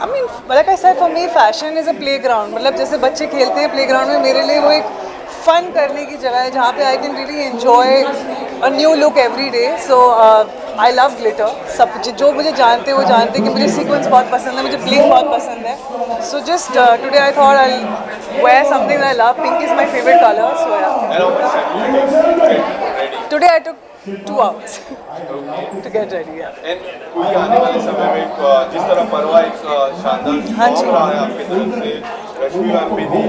I mean, like I said, for me, fashion is a playground. मतलब जैसे बच्चे खेलते हैं playground में, मेरे लिए वो एक fun करने की जगह है जहाँ पे I can really enjoy a new look every day. So I love glitter. सब जो मुझे जानते हैं वो जानते हैं कि मुझे sequins बहुत पसंद है, मुझे bling बहुत पसंद है. So just today I thought I'll wear something that I love. Pink is my favorite color. So yeah. Today I took 2 hours to get ready. Yeah. And कोई आने वाले समय में जिस तरह परवा एक शानदार हाँ जी। शौक रहा है आपकी तरफ से, रश्मि मैम भी थी,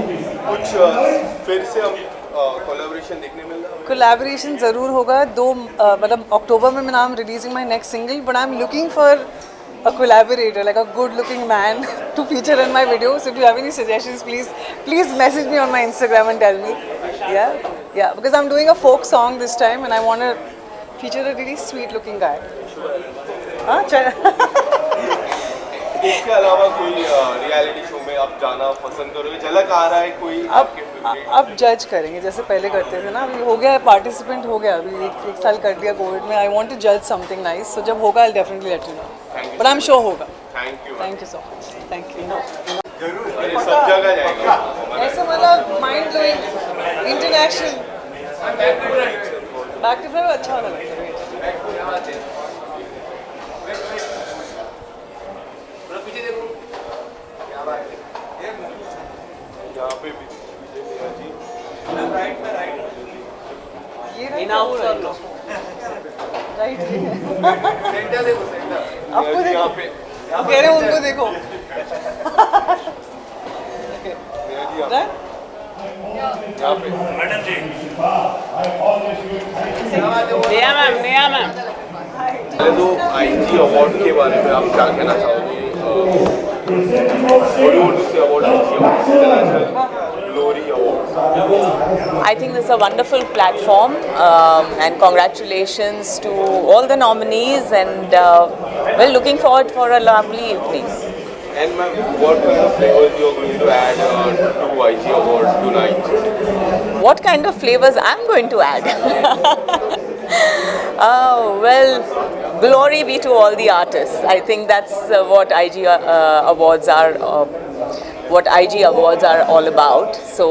कुछ फिर से हम कोलैबोरेशन देखने मिल रहा है? कोलैबोरेशन ज़रूर होगा. मतलब अक्टूबर में I am releasing my next single, but I am looking for a collaborator, like a good looking man to feature in my videos. If you have any suggestions, please message me on my Instagram and tell me. Yeah, because I'm doing a folk song this time and I want to feature a really sweet looking guy. हाँ इसके अलावा कोई reality show में आप जाना पसंद करोगे? झलक आ रहा है कोई आपके फेवरेट? अब जज करेंगे जैसे पहले करते थे ना. अभी हो गया है, पार्टिसिपेंट हो गया, अभी एक साल कर दिया कोविड में. आई वांट टू जज समथिंग नाइस, सो जब होगा I definitely let you know. But I am sure होगा. Thank you so much. Thank you. अरे सब जगह जाएगा ऐसा मतलब mind blowing international back to front अच्छा होना लगता है. यहाँ पे भी जी ये राइट आपको देखो, यहाँ पे कह रहे हो उनको देखो. यहाँ पे नेहा मैम पहले तो आईजी अवार्ड के बारे में आप क्या कहना चाहोगे? बॉलीवुड से award glory award. I think this is a wonderful platform and congratulations to all the nominees and we're looking forward for a lovely evening. And ma'am, what kind of flavors you are going to add to IG Awards tonight? What kind of flavors I'm going to add? Oh, well, glory be to all the artists. I think that's what IG Awards are. What IG Awards are all about. So,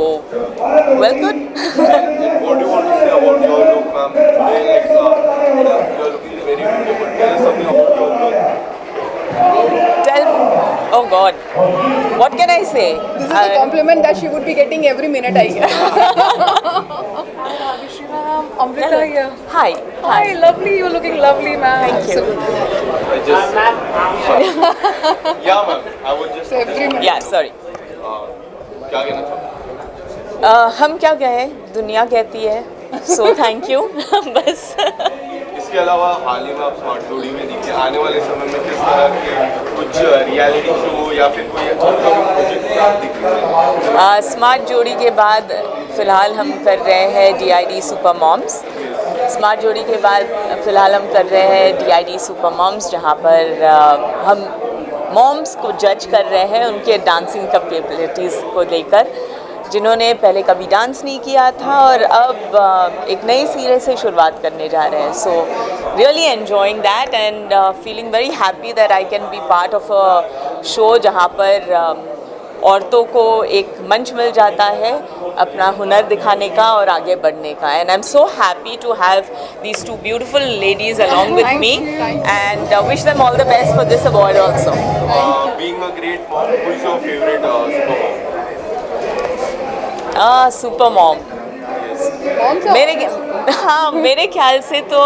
well, good. What do you want to say about your look, ma'am? Today, like, you're looking very beautiful. Tell us something about your look. Oh God, what can I say? This is a compliment that she would be getting every minute, I guess. Amrita here. Hi. Hi, lovely. You're looking lovely, ma'am. Thank you. I just... yeah, ma'am. I would just... So every minute. Yeah, sorry. क्या कहना चाहते हम क्या कहें, दुनिया कहती है. So thank you. बस. इसके अलावा हाल ही में आप स्मार्ट जोड़ी में दिखे, आने वाले समय में किस तरह के कुछ रियलिटी शो या फिर कोई प्रोजेक्ट आप दिख रहे हैं? स्मार्ट जोड़ी के बाद फ़िलहाल हम कर रहे हैं DID सुपर मॉम्स. स्मार्ट जोड़ी के बाद फ़िलहाल हम कर रहे हैं DID सुपर मॉम्स, जहाँ पर हम मॉम्स को जज कर रहे हैं उनके डांसिंग कैपेबिलिटीज़ को लेकर, जिन्होंने पहले कभी डांस नहीं किया था और अब एक नई सिरे से शुरुआत करने जा रहे हैं. So really enjoying that and feeling very happy that I can be part of a show जहाँ पर औरतों को एक मंच मिल जाता है अपना हुनर दिखाने का और आगे बढ़ने का. And I am so happy to have these two beautiful ladies along with me and wish them all the best for this award also. Being a great mom, who is your favorite super mom? Super mom मेरे ख्याल से तो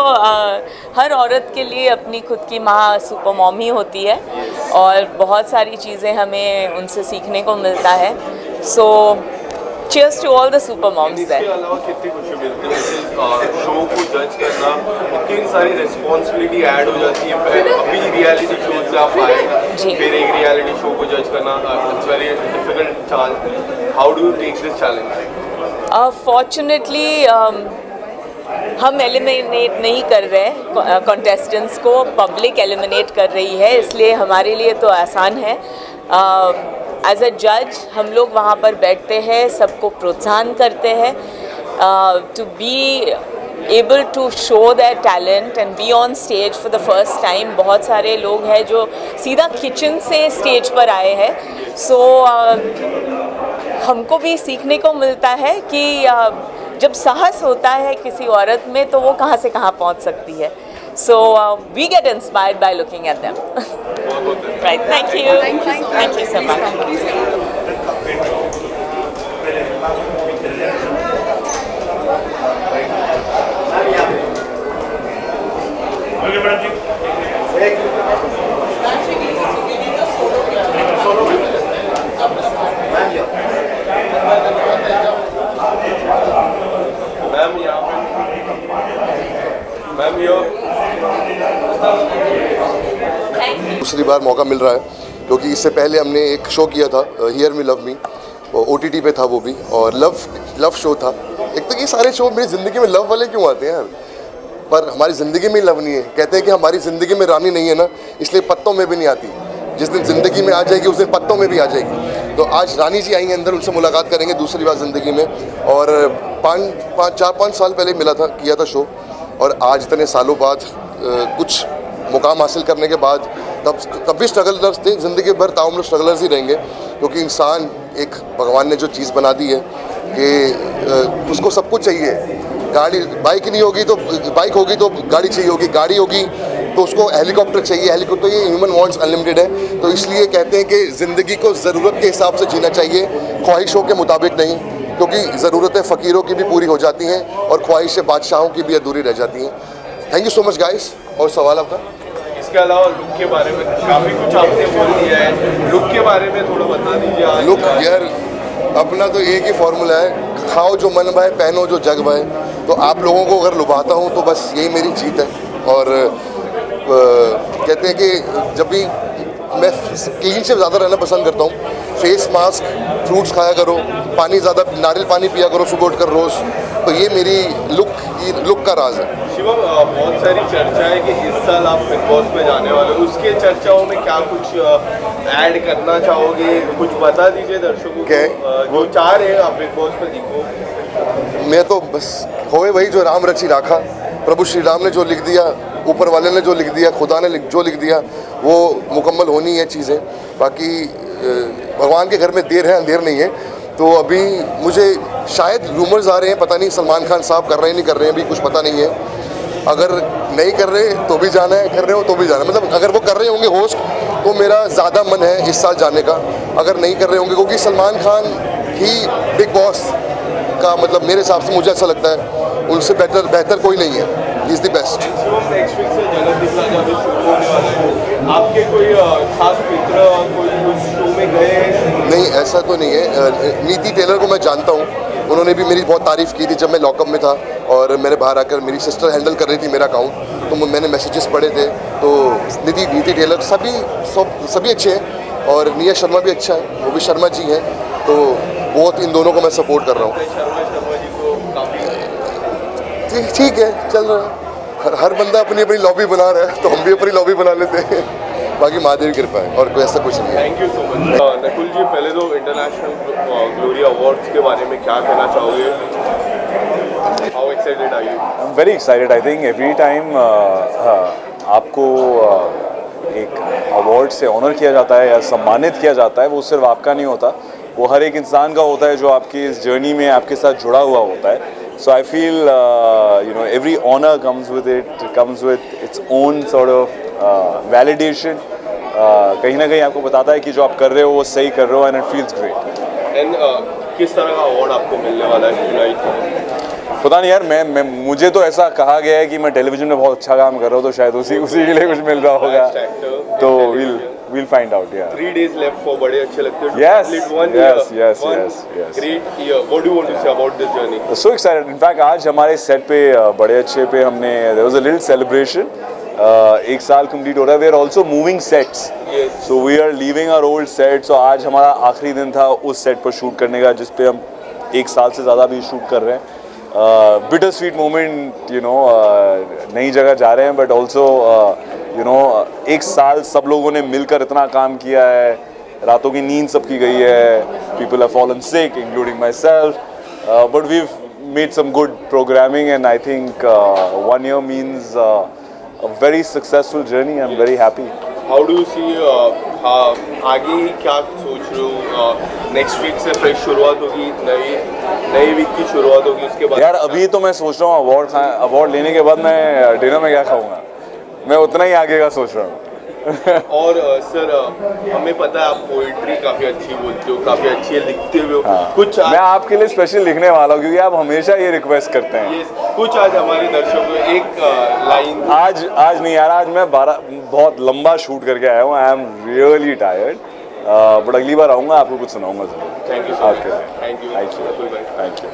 हर औरत के लिए अपनी खुद की माँ सुपर मॉम ही होती है और बहुत सारी चीज़ें हमें उनसे सीखने को मिलता है. So cheers to all the super moms there. इसके अलावा कितनी खुशी मिलती है शो को जज करना, इतनी सारी रिस्पॉन्सिबिलिटी ऐड हो जाती है. अभी रियलिटी शो से आप आए, फिर एक रियलिटी शो को जज करना, it's very difficult challenge. How do you take this challenge? Fortunately हम एलिमिनेट नहीं कर रहे कॉन्टेस्टेंट्स को, पब्लिक एलिमिनेट कर रही है, इसलिए हमारे लिए तो आसान है. एज अ जज हम लोग वहाँ पर बैठते हैं, सबको प्रोत्साहन करते हैं to be able to show their talent and be on stage for the first time. बहुत सारे लोग हैं जो सीधा किचन से स्टेज पर आए हैं, so हमको भी सीखने को मिलता है कि जब साहस होता है किसी औरत में तो वो कहाँ से कहाँ पहुँच सकती है. So we get inspired by looking at them. Right, thank you. Thank you so much. दूसरी बार मौका मिल रहा है क्योंकि इससे पहले हमने एक शो किया था hear me love me, OTT पे था वो भी, और लव शो था. एक तो ये सारे शो मेरी ज़िंदगी में लव वाले क्यों आते हैं यार, पर हमारी ज़िंदगी में लव नहीं है. कहते हैं कि हमारी ज़िंदगी में रानी नहीं है ना, इसलिए पत्तों में भी नहीं आती. जिस दिन ज़िंदगी में आ जाएगी उस दिन पत्तों में भी आ जाएगी. तो आज रानी जी आई हैं अंदर, उनसे मुलाकात करेंगे दूसरी बार ज़िंदगी में. और 4-5 साल पहले मिला था, किया था शो, और आज इतने सालों बाद कुछ मुकाम हासिल करने के बाद तब भी स्ट्रगलर्स थे. ज़िंदगी भर ताऊ हम लोग स्ट्रगलर्स ही रहेंगे, क्योंकि इंसान एक भगवान ने जो चीज़ बना दी है कि उसको सब कुछ चाहिए. गाड़ी बाइक नहीं होगी तो बाइक होगी तो गाड़ी चाहिए होगी, गाड़ी होगी तो उसको हेलीकॉप्टर चाहिए, हेलीकॉप्टर. ये ह्यूमन वांट्स अनलिमिटेड है. तो इसलिए कहते हैं कि ज़िंदगी को ज़रूरत के हिसाब से जीना चाहिए, ख्वाहिशों के मुताबिक नहीं, क्योंकि ज़रूरतें फ़कीरों की भी पूरी हो जाती हैं और ख्वाहिशें बादशाहों की भी अधूरी रह जाती हैं. Thank you so much guys. और सवाल आपका? इसके अलावा लुक के बारे में काफ़ी कुछ आपने बोल दिया है, लुक के बारे में थोड़ा बता दीजिए. लुक यार अपना तो एक ही फॉर्मूला है, खाओ जो मन भाए, पहनो जो जग भाए. तो आप लोगों को अगर लुभाता हूँ तो बस यही मेरी जीत है. और कहते हैं कि जब भी मैं क्लीन से ज़्यादा रहना पसंद करता हूँ. फेस मास्क, फ्रूट्स खाया करो, पानी ज़्यादा, नारियल पानी पिया करो सुबह उठकर रोज़. तो ये मेरी लुक का राज है. शिवम, बहुत सारी चर्चा है कि इस साल आप बिग बॉस में जाने वाले हो, उसके चर्चाओं में क्या कुछ ऐड करना चाहोगे, कुछ बता दीजिए दर्शकों को जो चाह रहे हैं आप बिग बॉस में दिखो. मैं तो बस होए वही जो राम रची राखा. प्रभु श्री राम ने जो लिख दिया, ऊपर वाले ने जो लिख दिया, खुदा ने जो लिख दिया, वो मुकम्मल होनी है चीज़ें. बाकी भगवान के घर में देर है अंधेर नहीं है. तो अभी मुझे शायद रूमर्स आ रहे हैं, पता नहीं सलमान खान साहब कर रहे हैं नहीं कर रहे हैं, अभी कुछ पता नहीं है. अगर नहीं कर रहे तो भी जाना है, कर रहे हो तो भी जाना है. मतलब अगर वो कर रहे होंगे होस्ट तो मेरा ज़्यादा मन है इस साल जाने का. अगर नहीं कर रहे होंगे, क्योंकि सलमान खान ही बिग बॉस का मतलब मेरे हिसाब से मुझे ऐसा लगता है उनसे बेहतर कोई नहीं है. He is the best. Shivam, next week से जगत दिखला जब शो होने वाला है, आपके कोई खास मित्र कोई उस शो में गए हैं? नहीं, ऐसा तो नहीं है. नीति टेलर को मैं जानता हूँ, उन्होंने भी मेरी बहुत तारीफ़ की थी जब मैं लॉकअप में था और मेरे बाहर आकर मेरी सिस्टर हैंडल कर रही थी मेरा अकाउंट, तो मैंने मैसेजेस पढ़े थे. तो नीति टेलर सभी अच्छे हैं, और निया शर्मा भी अच्छा है, वो भी शर्मा जी हैं. तो बहुत इन दोनों को मैं सपोर्ट कर रहा हूँ. शर्मा जी को काफ़ी ठीक है, चल रहा है. हर बंदा अपनी अपनी लॉबी बना रहा है, तो हम भी अपनी लॉबी बना लेते हैं. बाकी महादेव की कृपा है, और कोई ऐसा कुछ नहीं है. Thank you so much. Nakul ji, पहले तो इंटरनेशनल ग्लोरी अवार्ड्स के बारे में क्या कहना चाहोगे? How excited are you? I am very excited. I think every time आपको एक अवार्ड से ऑनर किया जाता है या सम्मानित किया जाता है, वो सिर्फ आपका नहीं होता, वो हर एक इंसान का होता है जो आपकी इस जर्नी में आपके साथ जुड़ा हुआ होता है. So I feel every honor comes with its own sort of validation. कहीं ना कहीं आपको बताता है कि जो आप कर रहे हो वो सही कर रहे हो, and it feels great. And किस तरह का अवार्ड आपको मिलने वाला है टुनाइट? पता नहीं यार, मुझे तो ऐसा कहा गया है कि मैं टेलीविजन में बहुत अच्छा काम कर रहा हूँ, तो शायद उसी के लिए कुछ मिल रहा होगा. तो we'll find out. Yeah. 3 days left for बड़े अच्छे लगते हैं. Yes. Yes. Great year. What do you want to say about this journey? So excited. In fact, आज हमारे सेट पे बड़े अच्छे पे हमने there was a little celebration. एक साल कंप्लीट हो रहा है. We are also moving sets. Yes. So we are leaving our old set. So आज हमारा आखिरी दिन था उस सेट पर शूट करने का, जिस पे हम 1 साल से ज़्यादा भी शूट कर रहे हैं. बिटर स्वीट मोमेंट, नई जगह जा रहे हैं, बट ऑल्सो 1 साल सब लोगों ने मिलकर इतना काम किया है, रातों की नींद सबकी गई है. People have fallen sick including myself, but we made some good programming, and I think 1 year means a very successful journey. I'm very happy. How do see आगे क्या सोच रहे हो? नेक्स्ट वीक से फ्रेश शुरुआत होगी, नई week की शुरुआत होगी, उसके बाद यार अभी तो मैं सोच रहा हूँ अवार्ड लेने के बाद मैं डिनर में क्या खाऊंगा, मैं उतना ही आगे का सोच रहा हूँ। और सर हमें पता है आप पोइट्री काफ़ी अच्छी बोलते हो, काफ़ी अच्छी लिखते हो। कुछ मैं आपके लिए स्पेशल लिखने वाला हूँ क्योंकि आप हमेशा ये रिक्वेस्ट करते हैं। कुछ आज हमारे दर्शकों को एक लाइन। आज नहीं यार, आज मैं बहुत लंबा शूट करके आया हूँ। I am really tired, but अगली बार आऊँगा, आपको कुछ सुनाऊंगा जरूर। थैंक यू आपके थैंक यू थैंक यू।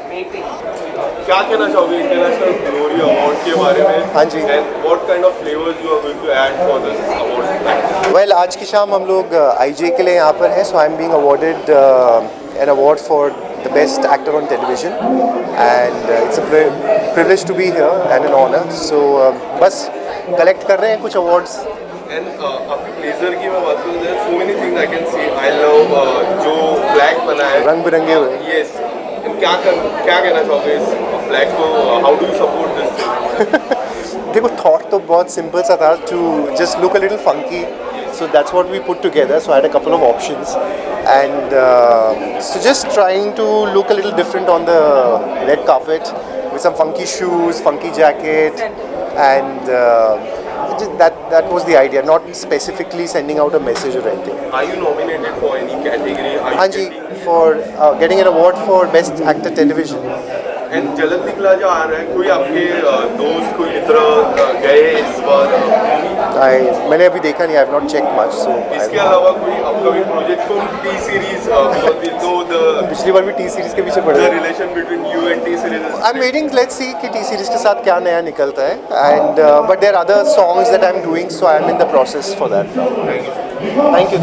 क्या कहना चाहोगे इंटरनेशनल ग्लोरी अवार्ड के बारे में? हाँ जी। And what kind of flavours you are going to add for this award? Well, आज की शाम हम लोग आईजे के लिए यहाँ पर हैं, so I am being awarded an award for the best actor on television, and it's a privilege to be here and an honour. So बस कलेक्ट कर रहे हैं कुछ अवार्ड्स। एंड आपके ब्लेजर की मैं बात करूँ, there are so many things I can see. I love जो फ्लैग बना है, रंग बिरंगे हुए। यस, क्या कहना चाहोगे इस फ्लैग को? How do you support this? देखो, थॉट तो बहुत सिंपल सा था, to just look a little funky, so that's what we put together. So I had a couple of options, and so just trying to look a little different on the red carpet with some funky shoes, funky jacket, and that was the idea, not specifically sending out a message or anything. Are you nominated for any category? हाँ जी, for getting an award for best actor television. And जलन दिखला जो आ रहा है, कोई आपके दोस्त कोई मित्र गए इस बार? मैंने अभी देखा नहीं, I have not check much. So इसके अलावा कोई अपकमिंग प्रोजेक्ट को टी सीरीज, पिछली बार भी टी सीरीज के पीछे पड़े। The relation between you and T series? I am waiting, let's see कि टी सीरीज के साथ क्या नया निकलता है, and but there are other songs that I am doing, so I am in the process for that now. Thank you.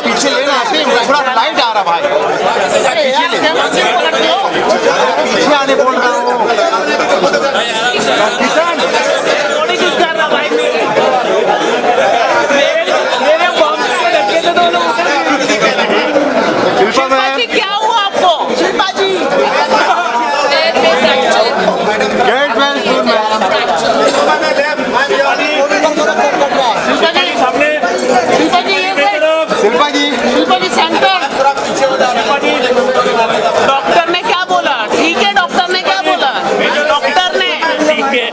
पीछे लेना थोड़ा लाइट आ रहा भाई, पीछे आने बोल रहा हूँ। क्या हुआ आपको? शिल्पा जी शिल्पा जी सेंटर। डॉक्टर ने क्या बोला? ठीक है, डॉक्टर ने क्या बोला? डॉक्टर ने ठीक है।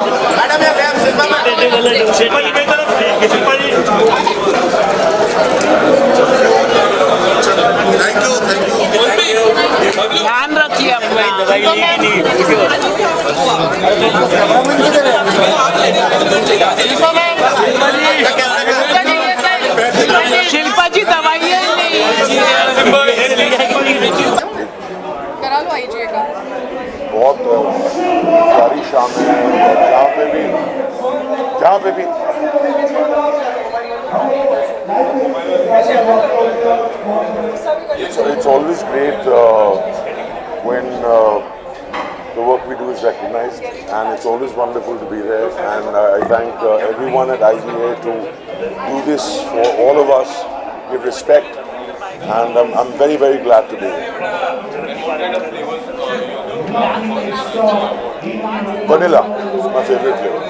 ध्यान रखिए अपना। शिल्पा जी दवाइयाँ करा लो आईजे का। बहुत सारी शाम है, जहाँ पे भी it's always great when the work we do is recognized, and it's always wonderful to be there, and I thank everyone at IGA to do this for all of us, give respect, and I'm very, very glad to be here. Vanilla is my favorite flavor.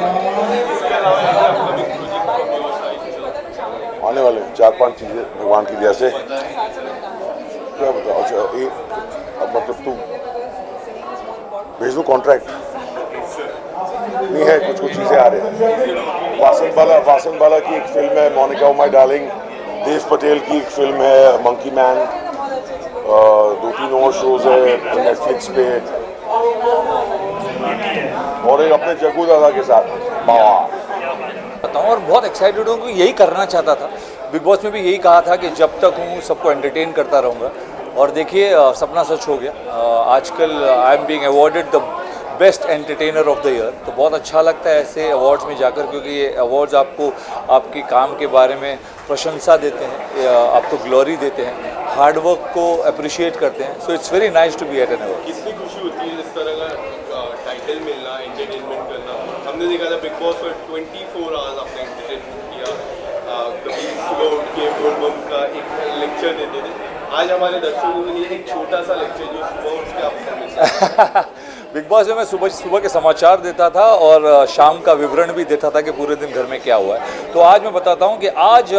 आने वाले 4-5 चीज़ें भगवान की दया से, क्या बताओ? अच्छा, अब मतलब तू भेज दो कॉन्ट्रैक्ट नहीं है, कुछ चीज़ें आ रही हैं। वासन बाला की एक फिल्म है, Monika oh my darling. Dev Patel की एक फिल्म है, मंकी मैन। 2-3 और शोज है नेटफ्लिक्स पे, और एक अपने जग्गू दादा के साथ बताऊँ। और बहुत एक्साइटेड हूँ कि यही करना चाहता था। बिग बॉस में भी यही कहा था कि जब तक हूँ सबको एंटरटेन करता रहूँगा, और देखिए सपना सच हो गया। आजकल आई am being awarded the best entertainer of the year, तो बहुत अच्छा लगता है ऐसे अवार्ड्स में जाकर, क्योंकि ये अवार्ड्स आपको आपके काम के बारे में प्रशंसा देते हैं, आपको ग्लोरी देते हैं। हार्डवर्क को अप्रिशिएट करते हैं. So it's very nice to be at an award. कितनी खुशी होती है इस तरह का टाइटल मिलना, एंटरटेनमेंट करना. हमने देखा था बिग बॉस पर 24 आवर्स आपने एंटरटेनमेंट किया. कभी सुबह उठ के बोलबम का एक लेक्चर देते थे. आज हमारे दर्शकों के लिए एक छोटा सा लेक्चर जो सुबह उठ के आप करने बिग बॉस में मैं सुबह के समाचार देता था और शाम का विवरण भी देता था कि पूरे दिन घर में क्या हुआ है. तो आज मैं बताता हूँ कि आज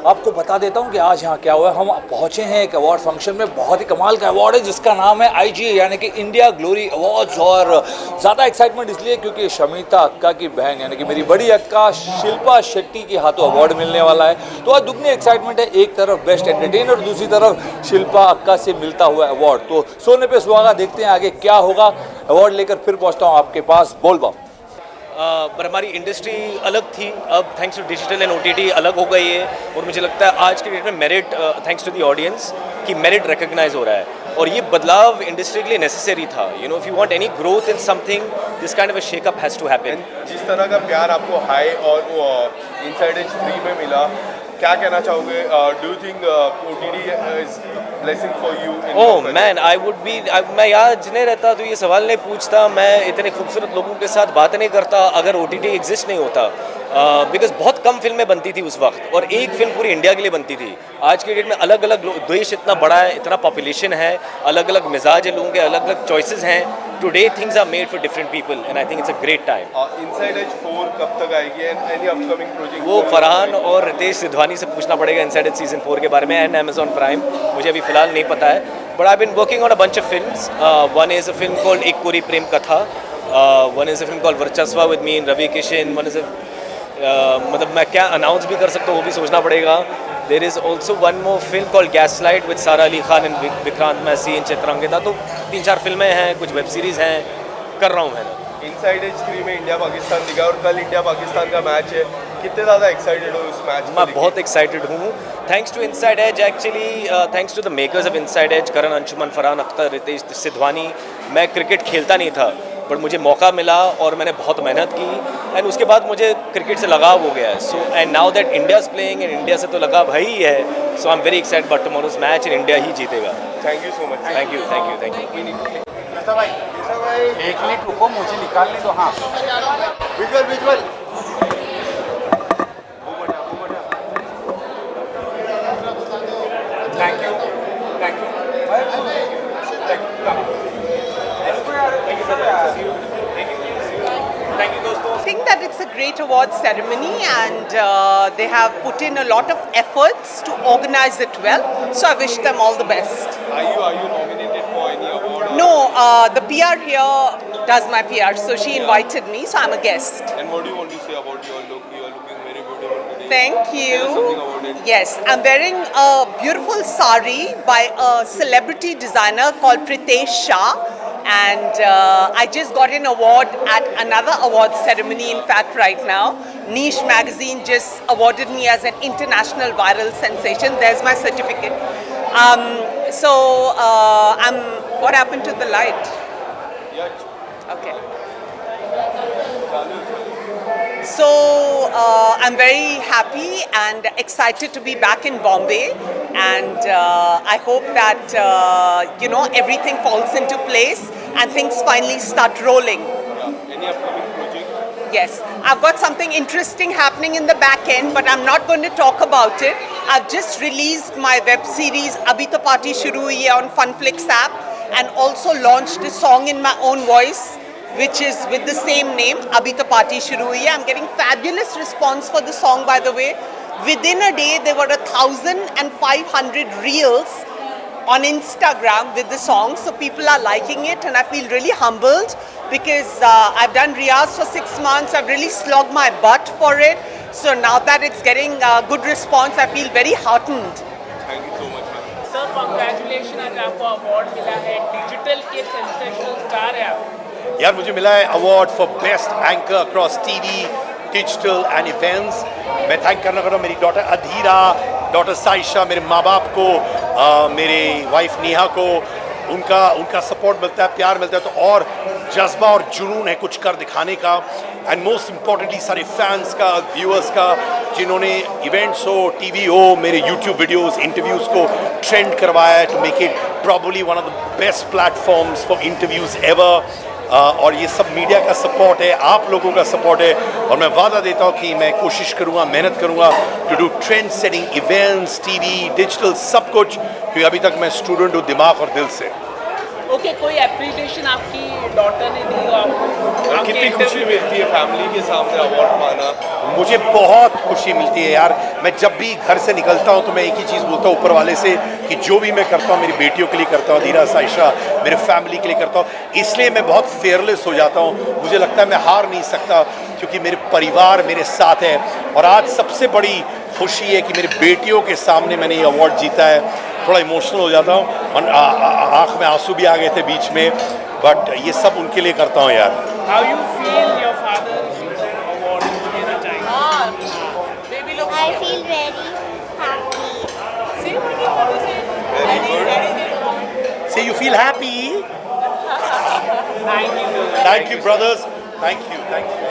आपको बता देता हूँ कि आज यहाँ क्या हुआ है. हम पहुँचे हैं एक अवार्ड फंक्शन में. बहुत ही कमाल का अवार्ड है जिसका नाम है IGA यानी कि इंडिया ग्लोरी अवार्ड्स. और ज़्यादा एक्साइटमेंट इसलिए क्योंकि शमिता अक्का की बहन यानी कि मेरी बड़ी अक्का शिल्पा शेट्टी के हाथों अवार्ड मिलने वाला है. तो आज दुगनी एक्साइटमेंट है. एक तरफ बेस्ट एंटरटेनर और दूसरी तरफ शिल्पा अक्का से मिलता हुआ अवार्ड. तो सोने पे सुहागा. देखते हैं आगे क्या होगा. अवार्ड लेकर फिर पहुंचता हूं आपके पास. बोल बम. पर हमारी इंडस्ट्री अलग थी. अब thanks to digital and OTT अलग हो गई है. और मुझे लगता है आज के डेट में merit thanks to the audience कि मेरिट रिकग्नाइज हो रहा है. और ये बदलाव इंडस्ट्री के लिए नेसेसरी था. You know if you want any growth in something this kind of a shakeup has to happen. जिस तरह का प्यार आपको हाई और इनसाइड एज 3 में मिला, क्या कहना चाहोगे? Do you think OTT is blessing for you? Oh man, I would be, मैं यहाँ जिन्हें रहता तो ये सवाल नहीं पूछता. मैं इतने खूबसूरत लोगों के साथ बात नहीं करता अगर OTT एग्जिस्ट नहीं होता. बिकॉज बहुत कम फिल्में बनती थी उस वक्त और एक फिल्म पूरी इंडिया के लिए बनती थी. आज के डेट में अलग अलग देश इतना बड़ा है, इतना पॉपुलेशन है, अलग अलग मिजाज है लोगों के, अलग अलग चॉइसेस हैं. Today things are made for different people and I think it's a great time. Inside Edge 4 कब तक आएगी एंड एनी अपकमिंग प्रोजेक्ट? वो फरहान और रितेश सिद्धवानी से पूछना पड़ेगा इनसाइड एज सीजन 4 के बारे में एंड Amazon प्राइम. मुझे अभी फिलहाल नहीं पता है. But I been working on a bunch of films. One is a film called Ek Kori Prem Katha. One is a film called Varchasva with me and Ravi Kishan. One is a मतलब मैं क्या अनाउंस भी कर सकता हूँ वो भी सोचना पड़ेगा. There is also one more film called gaslight with सारा अली खान एंड विक्रांत मैसी एंड चित्रांकिता. तो 3-4 फिल्में हैं, कुछ वेब सीरीज़ हैं, कर रहा हूँ मैं. इनसाइड एज 3 में इंडिया पाकिस्तान दिखा और कल इंडिया पाकिस्तान का मैच है. कितने ज़्यादा एक्साइटेड हो उस मैच? मैं बहुत एक्साइटेड हूँ. Thanks to inside edge actually, thanks to the makers of inside edge, Karan Anshuman, Farhan Akhtar, Ritesh Sidhwani. मैं क्रिकेट खेलता नहीं था बट मुझे मौका मिला और मैंने बहुत मेहनत की एंड उसके बाद मुझे क्रिकेट से लगाव हो गया है. So and now that India is playing and India से तो लगाव है ही है. So I am very excited about tomorrow's match and India ही जीतेगा. Thank you so much. Thank you, thank you, thank you. एक मिनट रुको, मुझे निकालने दो. हाँ, visual. Thank you. Thank you. I think that it's a great award ceremony and they have put in a lot of efforts to organize it well. So I wish them all the best. Are you nominated for any award? No, the PR here does my PR, so she invited me, so I'm a guest. And what do you want to say about your look? You are looking very beautiful today. Thank you. Tell us something about it. Yes, I'm wearing a beautiful sari by a celebrity designer called Pritesh Shah. And I just got an award at another award ceremony, in fact, right now. Niche magazine just awarded me as an international viral sensation. There's my certificate. What happened to the light? Yeah. Okay. So I'm very happy and excited to be back in Bombay, and I hope that everything falls into place and things finally start rolling. Yeah. Any upcoming project? Yes, I've got something interesting happening in the back end, but I'm not going to talk about it. I've just released my web series Abhi To Party Shuru Hui Hai on Funflix app, and also launched a song in my own voice, which is with the same name, Abhi To Party Shuru Hui Hai. I'm getting fabulous response for the song, by the way. Within a day, there were 1,500 reels on Instagram with the song, so people are liking it, and I feel really humbled because I've done Riyaz for 6 months. I've really slogged my butt for it. So now that it's getting good response, I feel very heartened. Thank you so much, ma'am. Sir congratulation, आज आपको award मिला है, digital के sensational star है आप. यार मुझे मिला है award for best anchor across TV, digital and events. मैं थैंक करना चाहता हूँ मेरी डॉटर अधीरा, डॉटर साइशा, मेरे माँ बाप को, मेरे वाइफ नेहा को. उनका सपोर्ट मिलता है, प्यार मिलता है, तो और जज्बा और जुनून है कुछ कर दिखाने का. एंड मोस्ट इम्पॉर्टेंटली सारे फैंस का, व्यूअर्स का, जिन्होंने इवेंट्स हो, टीवी हो, मेरे यूट्यूब वीडियोस, इंटरव्यूज़ को ट्रेंड करवाया है to make it probably one of the best platforms for interviews ever. और ये सब मीडिया का सपोर्ट है, आप लोगों का सपोर्ट है, और मैं वादा देता हूँ कि मैं कोशिश करूँगा, मेहनत करूँगा to do trend setting events, TV, digital, सब कुछ, क्योंकि अभी तक मैं स्टूडेंट हूँ दिमाग और दिल से। ओके, कोई एप्रिसिएशन आपकी डॉटर ने दी आपको? कितनी खुशी मिलती है फैमिली के सामने अवार्ड पाना? मुझे बहुत खुशी मिलती है यार। मैं जब भी घर से निकलता हूँ तो मैं एक ही चीज़ बोलता हूँ ऊपर वाले से कि जो भी मैं करता हूँ मेरी बेटियों के लिए करता हूँ, अधीरा, साइशा, मेरे फैमिली के लिए करता हूँ। इसलिए मैं बहुत फेयरलेस हो जाता हूँ। मुझे लगता है मैं हार नहीं सकता क्योंकि मेरे परिवार मेरे साथ है। और आज सबसे बड़ी खुशी है कि मेरी बेटियों के सामने मैंने ये अवार्ड जीता है। थोड़ा इमोशनल हो जाता हूँ, आँख में आंसू भी आ गए थे बीच में, बट ये सब उनके लिए करता हूँ यार। How you feel your father award लेना चाहिए? I feel very happy. Say what you want to say. Say you feel happy. Thank you. Thank you, brothers. Thank you. Thank you.